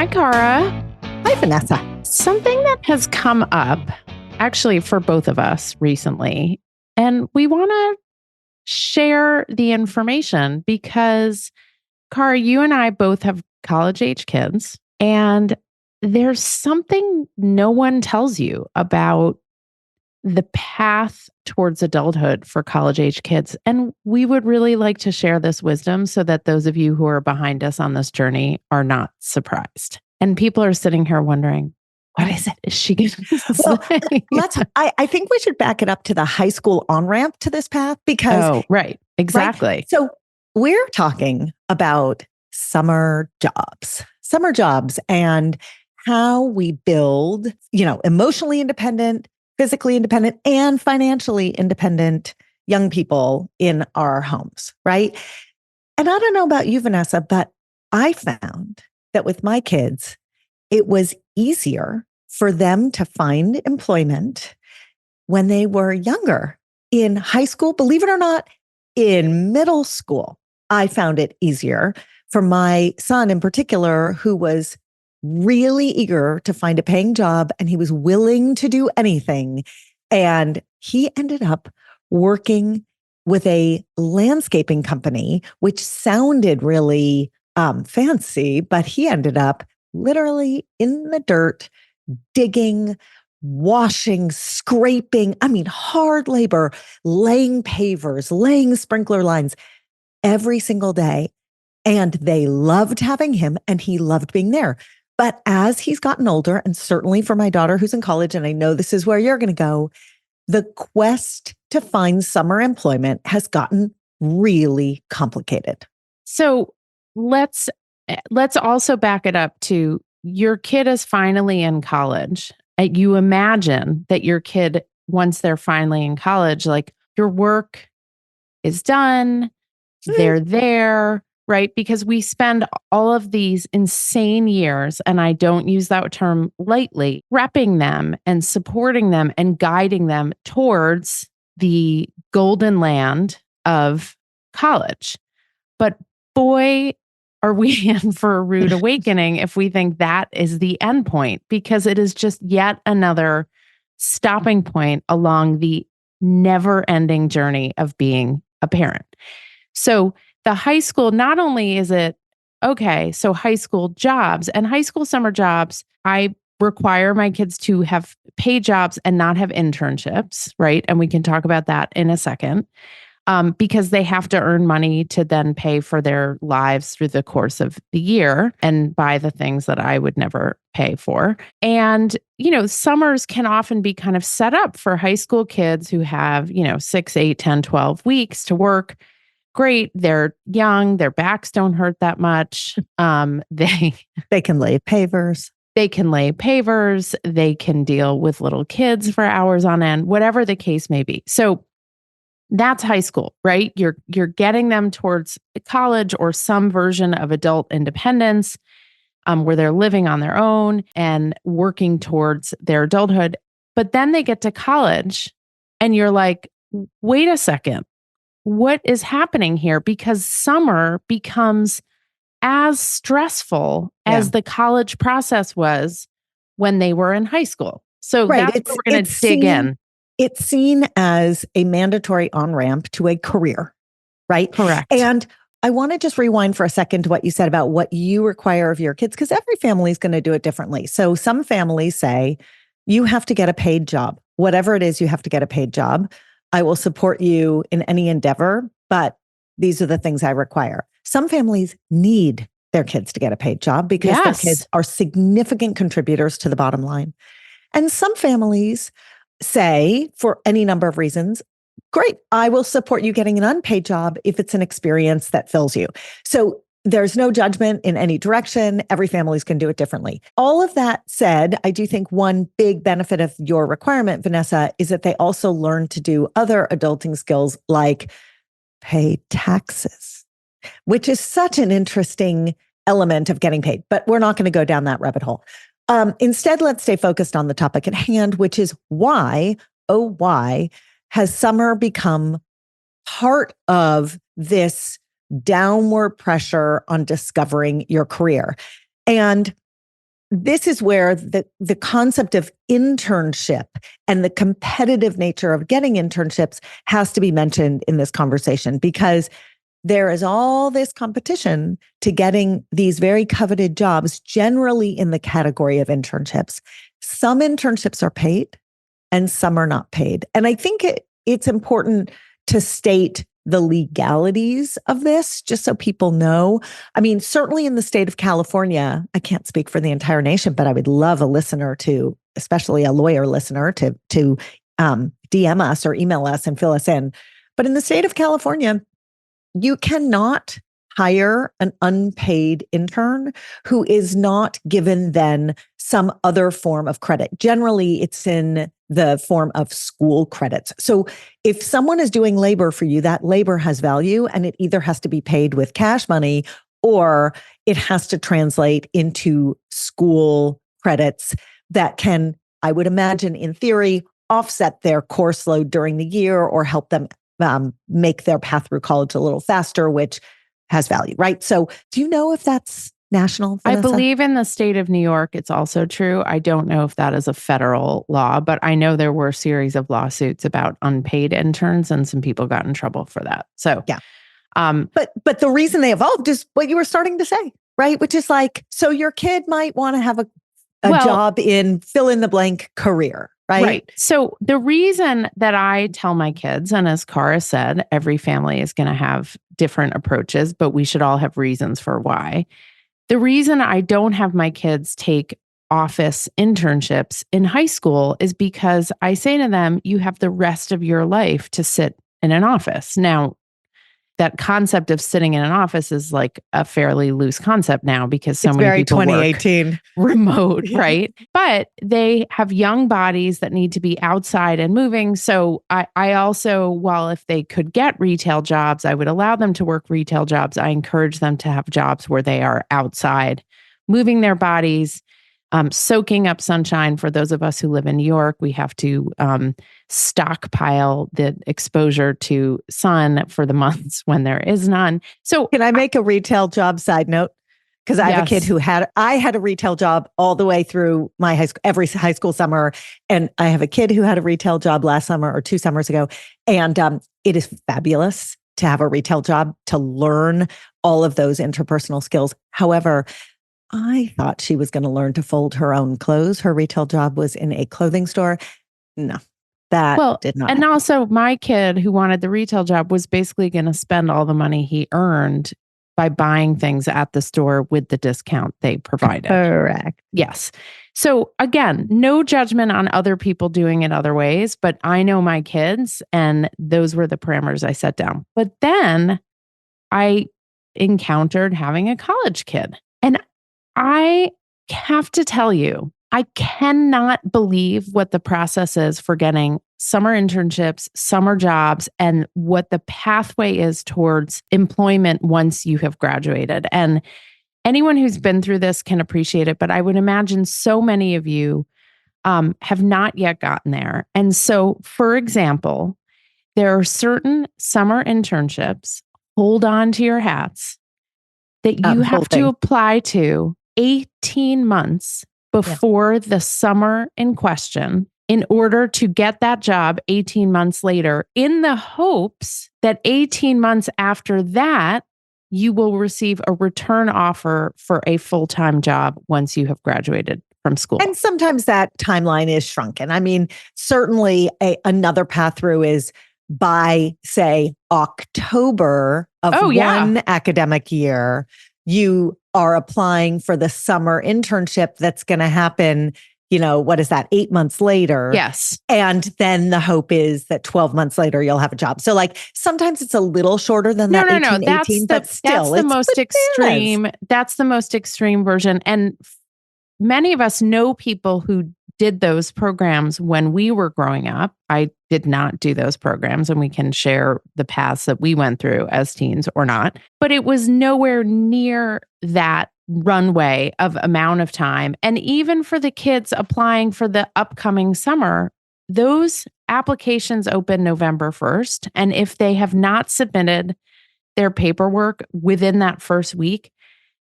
Hi, Cara. Hi, Vanessa. Something that has come up actually for both of us recently, and we want to share the information because, Cara, you and I both have college age kids, and there's something no one tells you about the path towards adulthood for college age kids. And we would really like to share this wisdom so that those of you who are behind us on this journey are not surprised. And people are sitting here wondering, what is it? Is she going to say? I think we should back it up to the high school on-ramp to this path because. Oh, right. Exactly. Right? So we're talking about summer jobs and how we build, emotionally independent, physically independent, and financially independent young people in our homes, right? And I don't know about you, Vanessa, but I found that with my kids, it was easier for them to find employment when they were younger. In high school, believe it or not, in middle school, I found it easier for my son in particular, who was really eager to find a paying job and he was willing to do anything. And he ended up working with a landscaping company, which sounded really fancy, but he ended up literally in the dirt, digging, washing, scraping, hard labor, laying pavers, laying sprinkler lines every single day. And they loved having him and he loved being there. But as he's gotten older, and certainly for my daughter who's in college, and I know this is where you're going to go, the quest to find summer employment has gotten really complicated. So let's also back it up to your kid is finally in college. You imagine that your kid, once they're finally in college, like your work is done, they're there, right? Because we spend all of these insane years, and I don't use that term lightly, repping them and supporting them and guiding them towards the golden land of college. But boy, are we in for a rude awakening if we think that is the end point, because it is just yet another stopping point along the never-ending journey of being a parent. So the high school, not only is it, okay, so high school jobs and high school summer jobs, I require my kids to have paid jobs and not have internships, right? And we can talk about that in a second. Because they have to earn money to then pay for their lives through the course of the year and buy the things that I would never pay for. And, summers can often be kind of set up for high school kids who have, 6, 8, 10, 12 weeks to work. Great. They're young. Their backs don't hurt that much. They can lay pavers. They can lay pavers. They can deal with little kids for hours on end, whatever the case may be. So that's high school, right? You're getting them towards college or some version of adult independence, where they're living on their own and working towards their adulthood. But then they get to college and you're like, wait a second, what is happening here? Because summer becomes as stressful as the college process was when they were in high school. So that's where we're going to dig in. It's seen as a mandatory on-ramp to a career, right? Correct. And I want to just rewind for a second to what you said about what you require of your kids, because every family is going to do it differently. So some families say, you have to get a paid job. Whatever it is, you have to get a paid job. I will support you in any endeavor, but these are the things I require. Some families need their kids to get a paid job because their kids are significant contributors to the bottom line. And some families say, for any number of reasons, great, I will support you getting an unpaid job if it's an experience that fills you. So there's no judgment in any direction. Every family's can do it differently. All of that said, I do think one big benefit of your requirement, Vanessa, is that they also learn to do other adulting skills like pay taxes, which is such an interesting element of getting paid. But we're not going to go down that rabbit hole. Instead, let's stay focused on the topic at hand, which is why has summer become part of this downward pressure on discovering your career? And this is where the concept of internship and the competitive nature of getting internships has to be mentioned in this conversation, because there is all this competition to getting these very coveted jobs, generally in the category of internships. Some internships are paid and some are not paid. And I think it's important to state the legalities of this, just so people know. I mean, certainly in the state of California, I can't speak for the entire nation, but I would love a listener to, especially a lawyer listener, to DM us or email us and fill us in. But in the state of California, you cannot hire an unpaid intern who is not given then some other form of credit. Generally, it's in the form of school credits. So if someone is doing labor for you, that labor has value, and it either has to be paid with cash money or it has to translate into school credits that can, I would imagine, in theory, offset their course load during the year or help them make their path through college a little faster, which has value, right? So do you know if that's national, Vanessa? I believe in the state of New York, it's also true. I don't know if that is a federal law, but I know there were a series of lawsuits about unpaid interns, and some people got in trouble for that. So yeah. But the reason they evolved is what you were starting to say, right? Which is like, so your kid might want to have a job in fill in the blank career. Right. So the reason that I tell my kids, and as Cara said, every family is going to have different approaches, but we should all have reasons for why. The reason I don't have my kids take office internships in high school is because I say to them, you have the rest of your life to sit in an office. Now, that concept of sitting in an office is like a fairly loose concept now, because so many people 2018 work remote, right? But they have young bodies that need to be outside and moving. So I also, while if they could get retail jobs, I would allow them to work retail jobs. I encourage them to have jobs where they are outside, moving their bodies, soaking up sunshine. For those of us who live in New York, we have to stockpile the exposure to sun for the months when there is none. So can I make a retail job side note? Because I have a kid I had a retail job all the way through my every high school summer. And I have a kid who had a retail job last summer or 2 summers ago. And it is fabulous to have a retail job, to learn all of those interpersonal skills. However, I thought she was going to learn to fold her own clothes. Her retail job was in a clothing store. No, that did not. And happen. Also, my kid who wanted the retail job was basically going to spend all the money he earned by buying things at the store with the discount they provided. Correct. Yes. So again, no judgment on other people doing it other ways, but I know my kids, and those were the parameters I set down. But then I encountered having a college kid, and I have to tell you, I cannot believe what the process is for getting summer internships, summer jobs, and what the pathway is towards employment once you have graduated. And anyone who's been through this can appreciate it, but I would imagine so many of you have not yet gotten there. And so, for example, there are certain summer internships, hold on to your hats, that you have to apply to 18 months before the summer in question in order to get that job 18 months later, in the hopes that 18 months after that, you will receive a return offer for a full-time job once you have graduated from school. And sometimes that timeline is shrunken. I mean, certainly another path through is by, say, October of one academic year, you are applying for the summer internship that's going to happen, what is that, 8 months later? Yes. And then the hope is that 12 months later, you'll have a job. So like sometimes it's a little shorter than that. No. 18, but still, that's the most extreme. That's the most extreme version. And many of us know people who did those programs when we were growing up. I did not do those programs, and we can share the paths that we went through as teens or not. But it was nowhere near that runway of amount of time. And even for the kids applying for the upcoming summer, those applications open November 1st. And if they have not submitted their paperwork within that first week,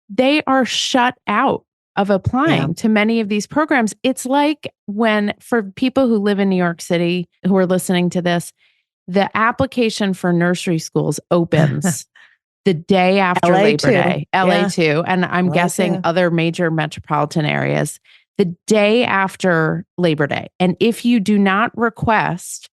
they are shut out of applying to many of these programs. It's like for people who live in New York City who are listening to this, the application for nursery schools opens the day after LA Labor too. Day, LA too. And I'm LA guessing too. other major metropolitan areas, the day after Labor Day. And if you do not request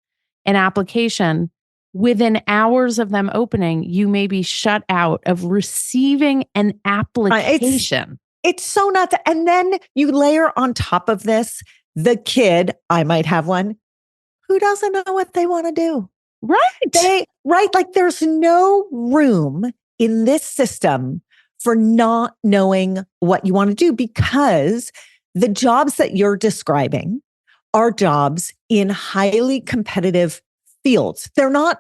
an application within hours of them opening, you may be shut out of receiving an application. It's so nuts. And then you layer on top of this, the kid, I might have one, who doesn't know what they want to do. Right. Like there's no room in this system for not knowing what you want to do, because the jobs that you're describing are jobs in highly competitive fields.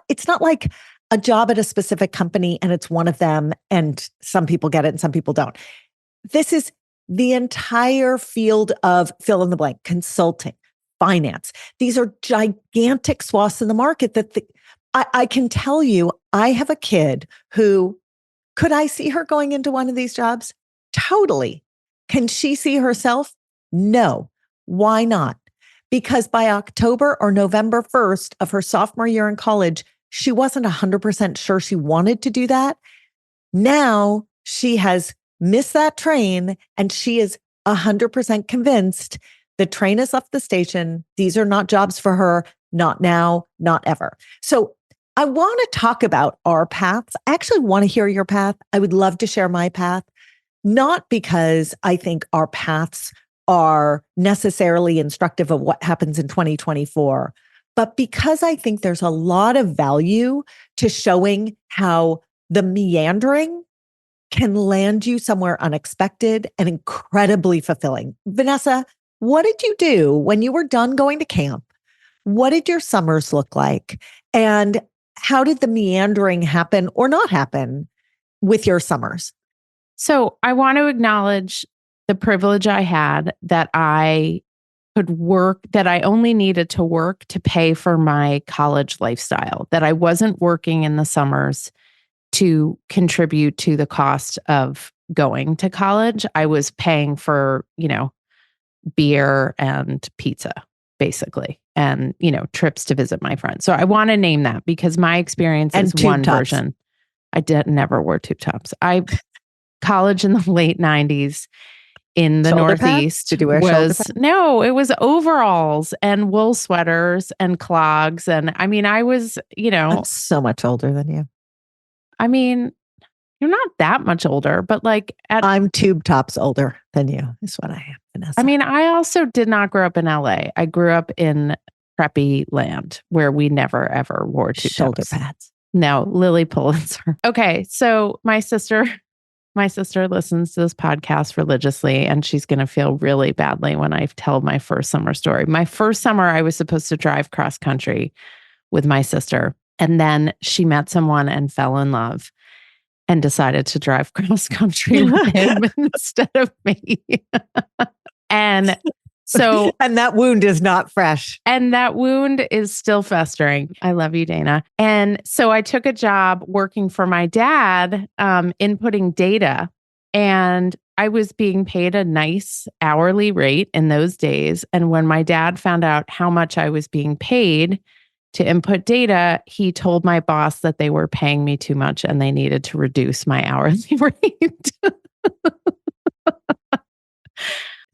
It's not like a job at a specific company and it's one of them and some people get it and some people don't. This is the entire field of fill in the blank, consulting, finance. These are gigantic swaths in the market that I can tell you, I have a kid who, could I see her going into one of these jobs? Totally. Can she see herself? No. Why not? Because by October or November 1st of her sophomore year in college, she wasn't 100% sure she wanted to do that. Now she has missed that train and she is 100% convinced the train has left the station. These are not jobs for her. Not now, not ever. So I want to talk about our paths. I actually want to hear your path. I would love to share my path, not because I think our paths are necessarily instructive of what happens in 2024, but because I think there's a lot of value to showing how the meandering can land you somewhere unexpected and incredibly fulfilling. Vanessa, what did you do when you were done going to camp? What did your summers look like? And how did the meandering happen or not happen with your summers? So I want to acknowledge the privilege I had that I could work, that I only needed to work to pay for my college lifestyle, that I wasn't working in the summers to contribute to the cost of going to college. I was paying for, beer and pizza, basically, and, trips to visit my friends. So I want to name that because my experience is one version. I never wore tube tops. College in the late 90s in the shoulder Northeast pads? Did you wear shoulder pads? No, it was overalls and wool sweaters and clogs. And I mean, I was, I'm so much older than you. I mean, you're not that much older, but I'm tube tops older than you is what I am, Vanessa. I mean, I also did not grow up in LA. I grew up in preppy land where we never ever wore shoulder pads. No, Lily Pulitzer. Okay, so my sister listens to this podcast religiously, and she's going to feel really badly when I tell my first summer story. My first summer, I was supposed to drive cross country with my sister, and then she met someone and fell in love and decided to drive cross country with him instead of me. And so, and that wound is not fresh. And that wound is still festering. I love you, Dana. And so I took a job working for my dad, inputting data, and I was being paid a nice hourly rate in those days. And when my dad found out how much I was being paid to input data, he told my boss that they were paying me too much and they needed to reduce my hourly rate.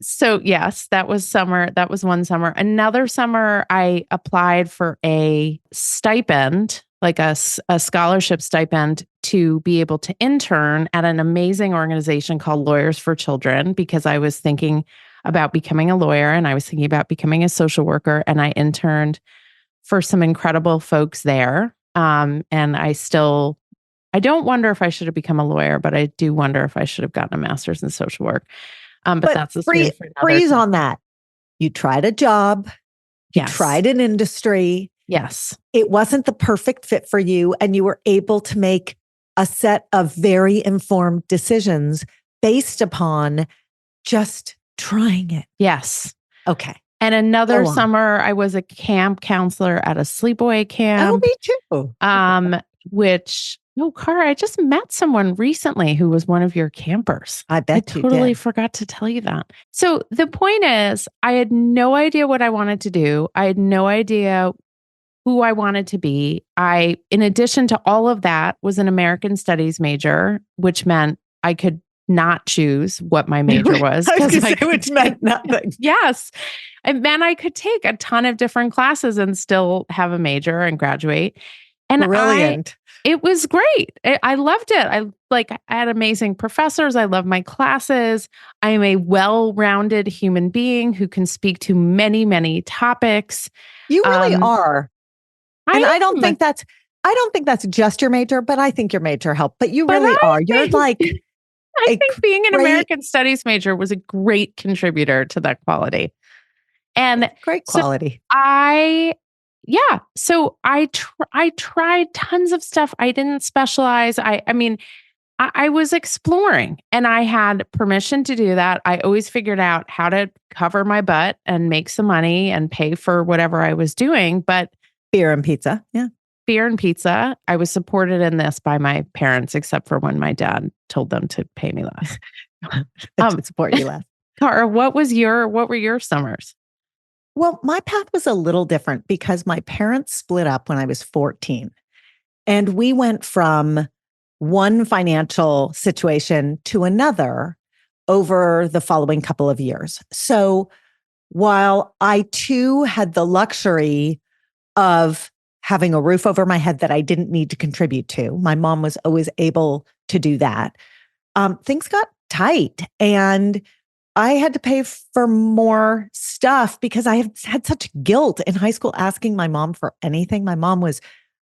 So yes, that was summer. That was one summer. Another summer, I applied for a stipend, like a scholarship stipend, to be able to intern at an amazing organization called Lawyers for Children, because I was thinking about becoming a lawyer and I was thinking about becoming a social worker. And I interned for some incredible folks there. And I don't wonder if I should have become a lawyer, but I do wonder if I should have gotten a master's in social work. But that's a story for another freeze time. on that. You tried a job. You tried an industry. Yes. It wasn't the perfect fit for you. And you were able to make a set of very informed decisions based upon just trying it. Yes. Okay. And another summer, I was a camp counselor at a sleepaway camp. Oh, me too. Which Oh, Cara, I just met someone recently who was one of your campers. I I bet you totally did. forgot to tell you that. So the point is, I had no idea what I wanted to do. I had no idea who I wanted to be. I, in addition to all of that, was an American Studies major, which meant I could not choose what my major I was was because going to I say, could which meant nothing. yes. It meant I could take a ton of different classes and still have a major and graduate. And Brilliant. it was great. I loved it. I had amazing professors. I love my classes. I am a well-rounded human being who can speak to many, many topics. You really Um, are. And I am, I don't think that's just your major, but I think your major helped. But you but really are. You're think like I a think being an great, American Studies major was a great contributor to that quality. And great so quality. I yeah, so I tried tons of stuff. I didn't specialize. I mean, I was exploring and I had permission to do that. I always figured out how to cover my butt and make some money and pay for whatever I was doing. But Beer and pizza. Yeah. beer and pizza, I was supported in this by my parents, except for when my dad told them to pay me less. That Um, should support you less. Cara, what were your summers? Well, my path was a little different because my parents split up when I was 14. And we went from one financial situation to another over the following couple of years. So while I too had the luxury of having a roof over my head that I didn't need to contribute to, my mom was always able to do that. Things got tight and I had to pay for more stuff because I had such guilt in high school asking my mom for anything. My mom was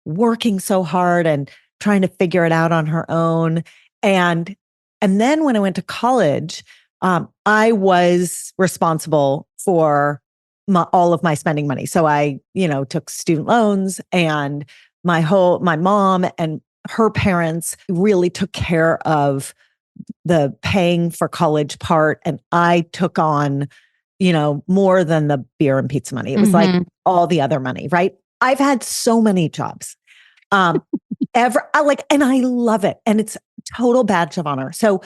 working so hard and trying to figure it out on her own. And and then when I went to college, I was responsible for all of my spending money. So I, took student loans and my mom and her parents really took care of the paying for college part. And I took on, more than the beer and pizza money. It was like Mhm. all the other money, right? I've had so many jobs. Um, and I love it. And it's total badge of honor. So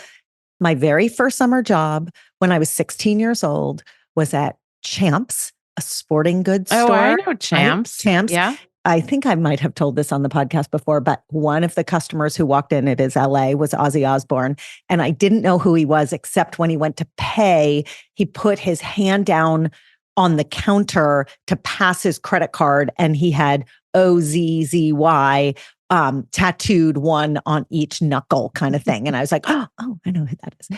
my very first summer job when I was 16 years old was at Champs, a sporting goods Oh, I store, know right? Champs. Champs. Yeah. I think I might have told this on the podcast before, but one of the customers who walked in at his LA was Ozzy Osbourne. And I didn't know who he was, except when he went to pay, he put his hand down on the counter to pass his credit card and he had OZZY tattooed one on each knuckle kind of thing. And I was like, oh, I know who that is.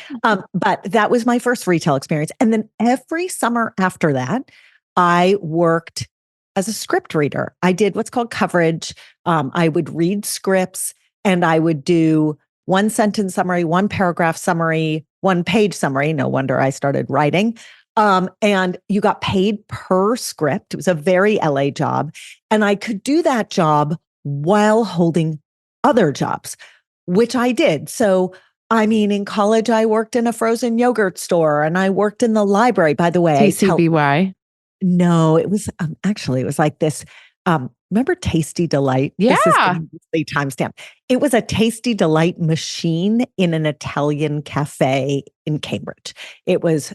But that was my first retail experience. And then every summer after that, I worked as a script reader. I did what's called coverage. I would read scripts and I would do one sentence summary, one paragraph summary, one page summary. No wonder I started writing. And you got paid per script. It was a very LA job. And I could do that job while holding other jobs, which I did. So, I mean, in college, I worked in a frozen yogurt store and I worked in the library. By the way, TCBY. no, it was actually, it was like this. Remember Tasty Delight? This is Yeah. getting the timestamp. It was a Tasty Delight machine in an Italian cafe in Cambridge. It was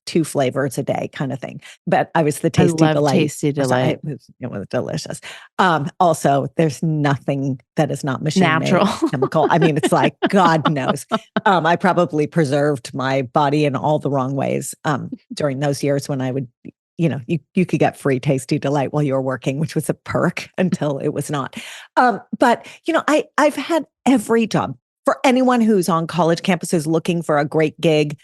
two flavors a day kind of thing. But I was the I Tasty love Delight. Tasty Or sorry, Delight. it was delicious. Also, there's nothing that is not machine made Natural. chemical. I mean, it's like, God knows. I probably preserved my body in all the wrong ways during those years when I would you could get free Tasty Delight while you were working, which was a perk until it was not. But I've had every job. For anyone who's on college campuses looking for a great gig,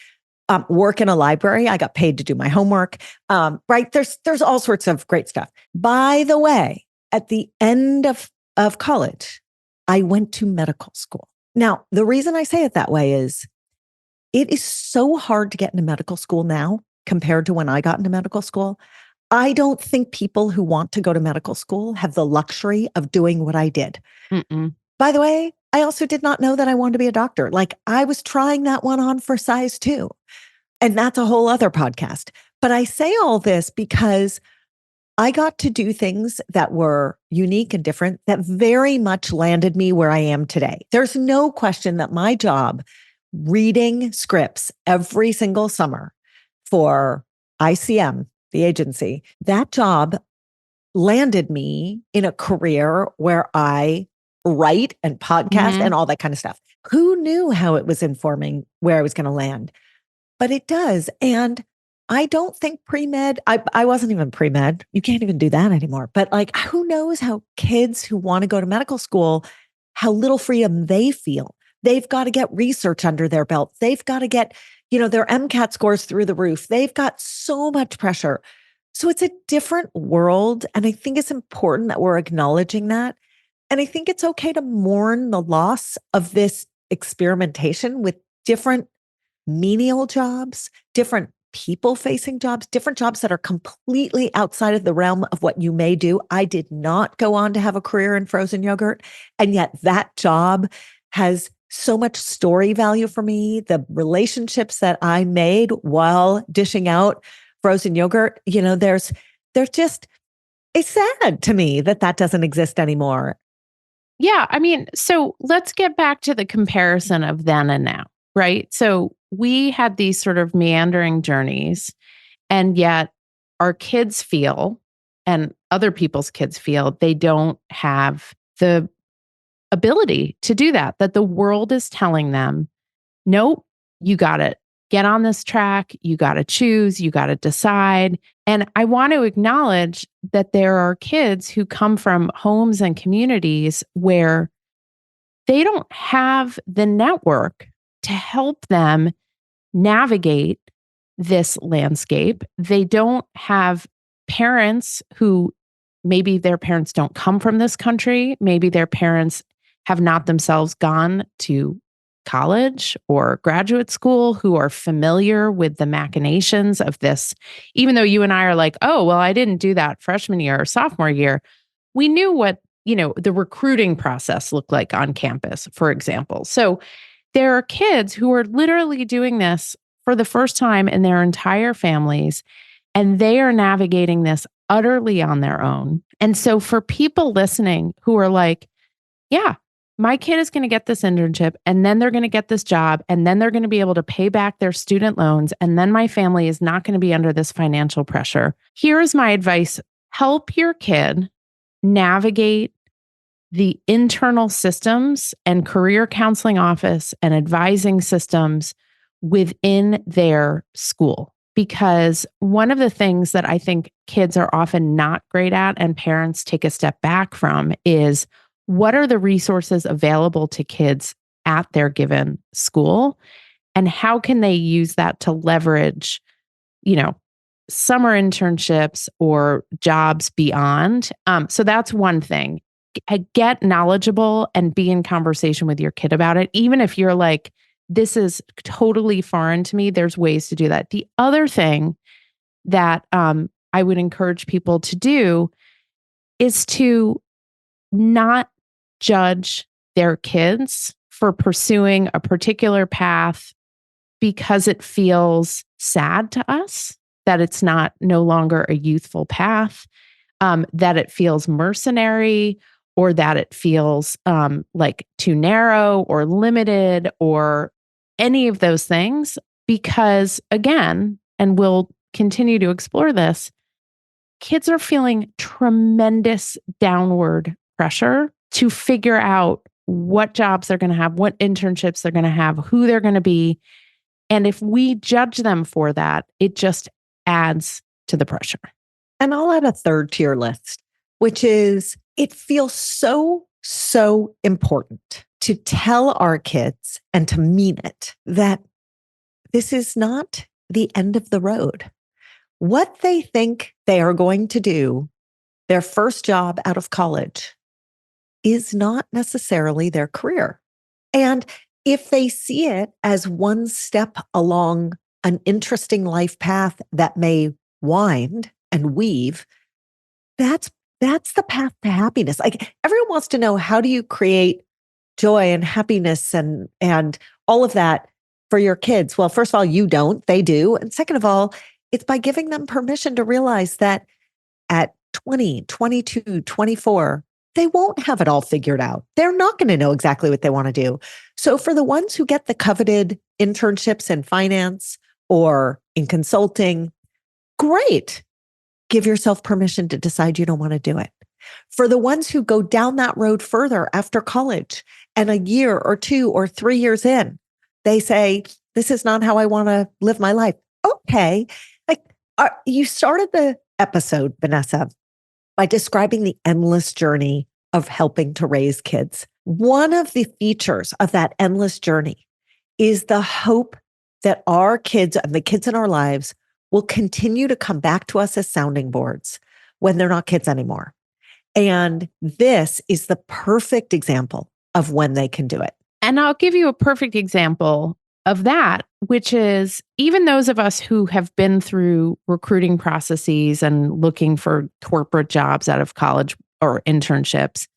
work in a library. I got paid to do my homework. Right? There's all sorts of great stuff. By the way, at the end of college, I went to medical school. Now, the reason I say it that way is it is so hard to get into medical school now compared to when I got into medical school. I don't think people who want to go to medical school have the luxury of doing what I did. Mm-mm. By the way, I also did not know that I wanted to be a doctor. Like I was trying that one on for size 2. And that's a whole other podcast. But I say all this because I got to do things that were unique and different that very much landed me where I am today. There's no question that my job reading scripts every single summer for ICM, the agency, that job landed me in a career where I write and podcast Mhm. and all that kind of stuff. Who knew how it was informing where I was going to land? But it does. And I don't think pre-med, I wasn't even pre-med. You can't even do that anymore. But like, who knows how kids who want to go to medical school, how little freedom they feel. They've got to get research under their belt. They've got to get, their MCAT scores through the roof. They've got so much pressure. So it's a different world. And I think it's important that we're acknowledging that. And I think it's okay to mourn the loss of this experimentation with different menial jobs, different people facing jobs, different jobs that are completely outside of the realm of what you may do. I did not go on to have a career in frozen yogurt. And yet that job has so much story value for me. The relationships that I made while dishing out frozen yogurt, there's just, it's sad to me that that doesn't exist anymore. Yeah, I mean, so let's get back to the comparison of then and now, right? So we had these sort of meandering journeys, and yet our kids feel, and other people's kids feel, they don't have the ability to do that, that the world is telling them, nope, you got to get on this track. You got to choose. You got to decide. And I want to acknowledge that there are kids who come from homes and communities where they don't have the network to help them navigate this landscape. They don't have parents who maybe their parents don't come from this country. Maybe their parents have not themselves gone to college or graduate school who are familiar with the machinations of this. Even though you and I are like, oh, well, I didn't do that freshman year or sophomore year. We knew what, the recruiting process looked like on campus, for example. So there are kids who are literally doing this for the first time in their entire families, and they are navigating this utterly on their own. And so for people listening who are like, yeah, my kid is going to get this internship and then they're going to get this job and then they're going to be able to pay back their student loans. And then my family is not going to be under this financial pressure. Here is my advice. Help your kid navigate the internal systems and career counseling office and advising systems within their school. Because one of the things that I think kids are often not great at and parents take a step back from is what are the resources available to kids at their given school and how can they use that to leverage, summer internships or jobs beyond. So that's one thing. Get knowledgeable and be in conversation with your kid about it. Even if you're like, this is totally foreign to me, there's ways to do that. The other thing that I would encourage people to do is to not judge their kids for pursuing a particular path because it feels sad to us, that it's no longer a youthful path, that it feels mercenary, or that it feels like too narrow or limited or any of those things. Because again, and we'll continue to explore this, kids are feeling tremendous downward pressure to figure out what jobs they're going to have, what internships they're going to have, who they're going to be. And if we judge them for that, it just adds to the pressure. And I'll add a third to your list, which is it feels so, so important to tell our kids and to mean it that this is not the end of the road. What they think they are going to do, their first job out of college, is not necessarily their career. And if they see it as one step along an interesting life path that may wind and weave, that's the path to happiness. Like everyone wants to know, how do you create joy and happiness and all of that for your kids? Well, first of all, you don't, they do. And second of all, it's by giving them permission to realize that at 20, 22, 24, they won't have it all figured out. They're not going to know exactly what they want to do. So for the ones who get the coveted internships in finance or in consulting, great. Give yourself permission to decide you don't want to do it. For the ones who go down that road further after college and a year or 2 or 3 years in, they say, this is not how I want to live my life. Okay. Like you started the episode, Vanessa, by describing the endless journey of helping to raise kids. One of the features of that endless journey is the hope that our kids and the kids in our lives will continue to come back to us as sounding boards when they're not kids anymore. And this is the perfect example of when they can do it. And I'll give you a perfect example of that, which is even those of us who have been through recruiting processes and looking for corporate jobs out of college or internships,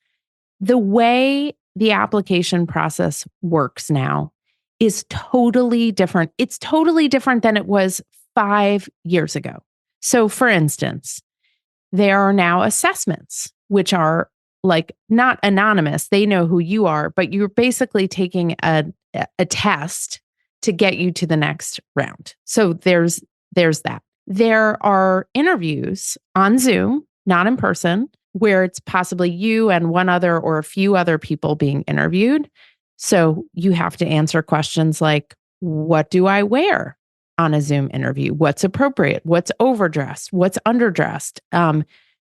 the way the application process works now is totally different. It's totally different than it was 5 years ago. So for instance, there are now assessments, which are like not anonymous. They know who you are, but you're basically taking a test to get you to the next round. So there's that. There are interviews on Zoom, not in person, where it's possibly you and one other or a few other people being interviewed. So you have to answer questions like, what do I wear on a Zoom interview? What's appropriate? What's overdressed? What's underdressed?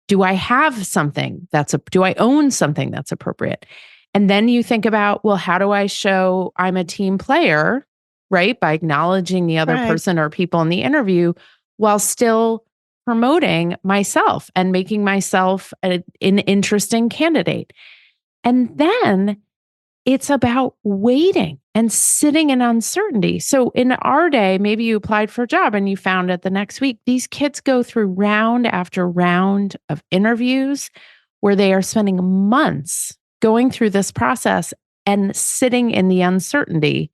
Do I have something do I own something that's appropriate? And then you think about, well, how do I show I'm a team player, right? By acknowledging the other person or people in the interview while still promoting myself and making myself an interesting candidate. And then it's about waiting and sitting in uncertainty. So in our day, maybe you applied for a job and you found it the next week. These kids go through round after round of interviews where they are spending months going through this process and sitting in the uncertainty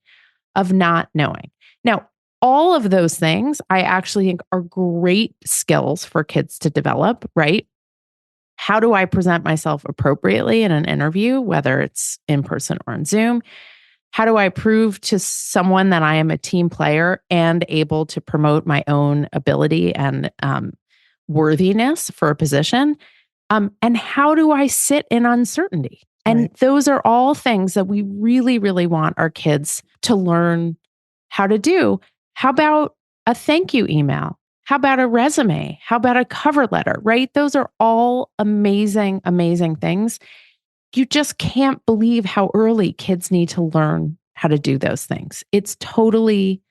of not knowing. Now, all of those things I actually think are great skills for kids to develop, right? How do I present myself appropriately in an interview, whether it's in person or on Zoom? How do I prove to someone that I am a team player and able to promote my own ability and worthiness for a position? And how do I sit in uncertainty? And those are all things that we really, really want our kids to learn how to do. How about a thank you email? How about a resume? How about a cover letter, right? Those are all amazing, amazing things. You just can't believe how early kids need to learn how to do those things. It's totally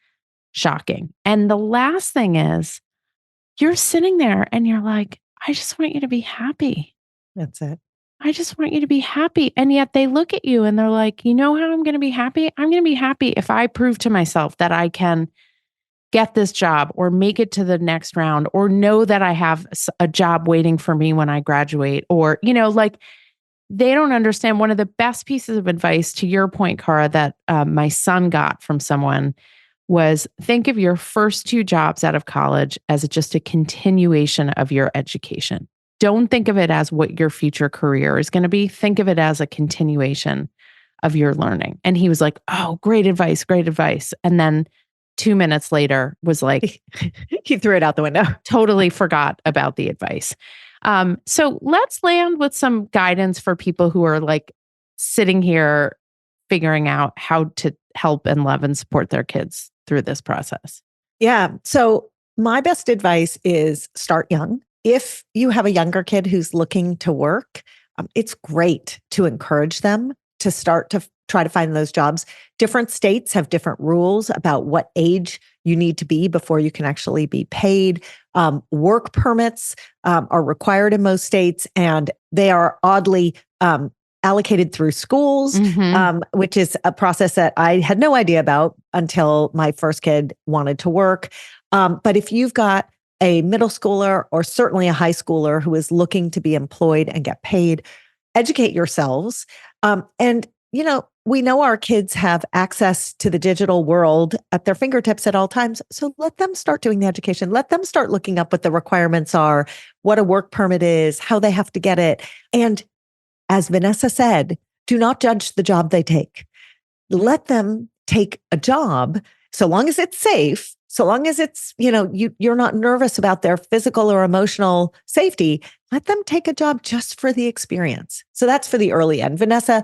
shocking. And the last thing is you're sitting there and you're like, I just want you to be happy. That's it. I just want you to be happy. And yet they look at you and they're like, you know how I'm going to be happy? I'm going to be happy if I prove to myself that I can get this job or make it to the next round or know that I have a job waiting for me when I graduate or, like they don't understand. One of the best pieces of advice to your point, Cara, that my son got from someone was think of your first 2 jobs out of college as just a continuation of your education. Don't think of it as what your future career is going to be. Think of it as a continuation of your learning. And he was like, oh, great advice, great advice. And then 2 minutes later was like, he threw it out the window. Totally forgot about the advice. So let's land with some guidance for people who are like sitting here figuring out how to help and love and support their kids through this process. Yeah. So my best advice is start young. If you have a younger kid who's looking to work, it's great to encourage them to start to try to find those jobs. Different states have different rules about what age you need to be before you can actually be paid. Work permits are required in most states, and they are oddly allocated through schools, which is a process that I had no idea about until my first kid wanted to work. But if you've got a middle schooler or certainly a high schooler who is looking to be employed and get paid, educate yourselves. And, we know our kids have access to the digital world at their fingertips at all times. So let them start doing the education. Let them start looking up what the requirements are, what a work permit is, how they have to get it. And as Vanessa said, do not judge the job they take. Let them take a job so long as it's safe, so long as it's, you're not nervous about their physical or emotional safety. Let them take a job just for the experience. So that's for the early end. Vanessa,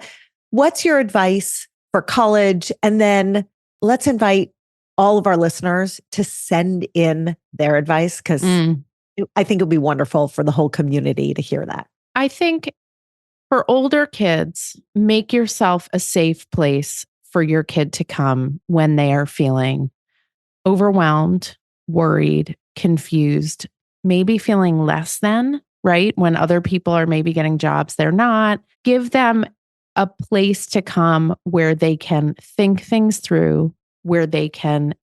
what's your advice for college? And then let's invite all of our listeners to send in their advice, because I think it'll be wonderful for the whole community to hear that. I think for older kids, make yourself a safe place for your kid to come when they are feeling overwhelmed, worried, confused, maybe feeling less than, right? When other people are maybe getting jobs they're not. Give them a place to come where they can think things through, where they can,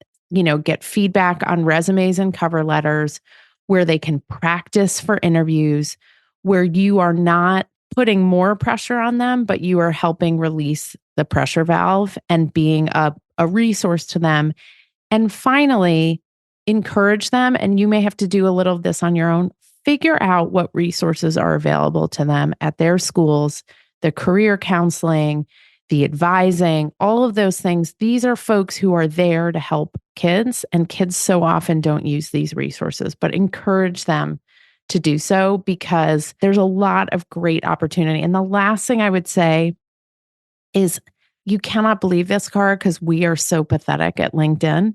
get feedback on resumes and cover letters, where they can practice for interviews, where you are not putting more pressure on them, but you are helping release the pressure valve and being a resource to them. And finally, encourage them. And you may have to do a little of this on your own. Figure out what resources are available to them at their schools, the career counseling, the advising, all of those things. These are folks who are there to help kids, and kids so often don't use these resources, but encourage them to do so, because there's a lot of great opportunity. And the last thing I would say is, you cannot believe this, Cara, because we are so pathetic at LinkedIn,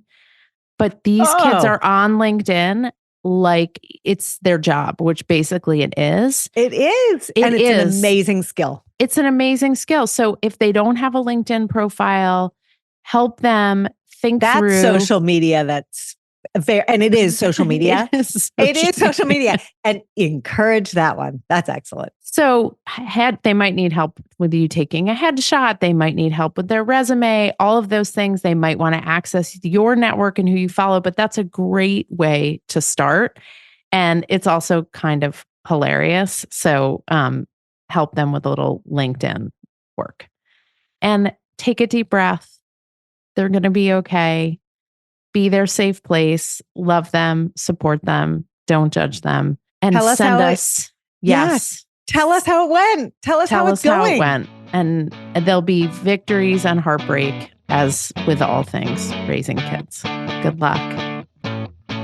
but these kids are on LinkedIn like it's their job, which basically it is. It is. And it's an amazing skill. It's an amazing skill. So if they don't have a LinkedIn profile, help them think through. That's social media. That's fair. And it is social media. It is social media. And encourage that one. That's excellent. So they might need help with you taking a headshot. They might need help with their resume, all of those things. They might want to access your network and who you follow, but that's a great way to start. And it's also kind of hilarious. So help them with a little LinkedIn work. And take a deep breath. They're going to be okay. Be their safe place, love them, support them, don't judge them, and send us. Yes. Tell us how it went. Tell us how it's going. How it went. And there'll be victories and heartbreak, as with all things raising kids. Good luck.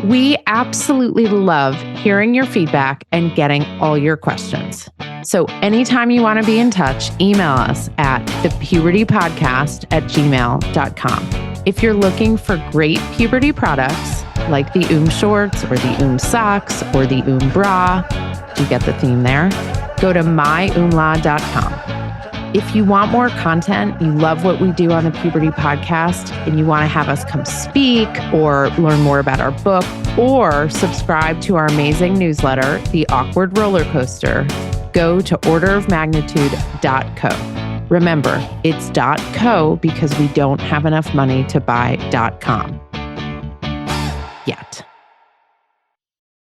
We absolutely love hearing your feedback and getting all your questions. So anytime you want to be in touch, email us at thepubertypodcast@gmail.com. If you're looking for great puberty products like the shorts or the socks or the bra, you get the theme there, go to myumla.com. If you want more content, you love what we do on the Puberty Podcast, and you want to have us come speak or learn more about our book or subscribe to our amazing newsletter, The Awkward Roller Coaster, go to orderofmagnitude.co. Remember, it's .co because we don't have enough money to buy .com yet.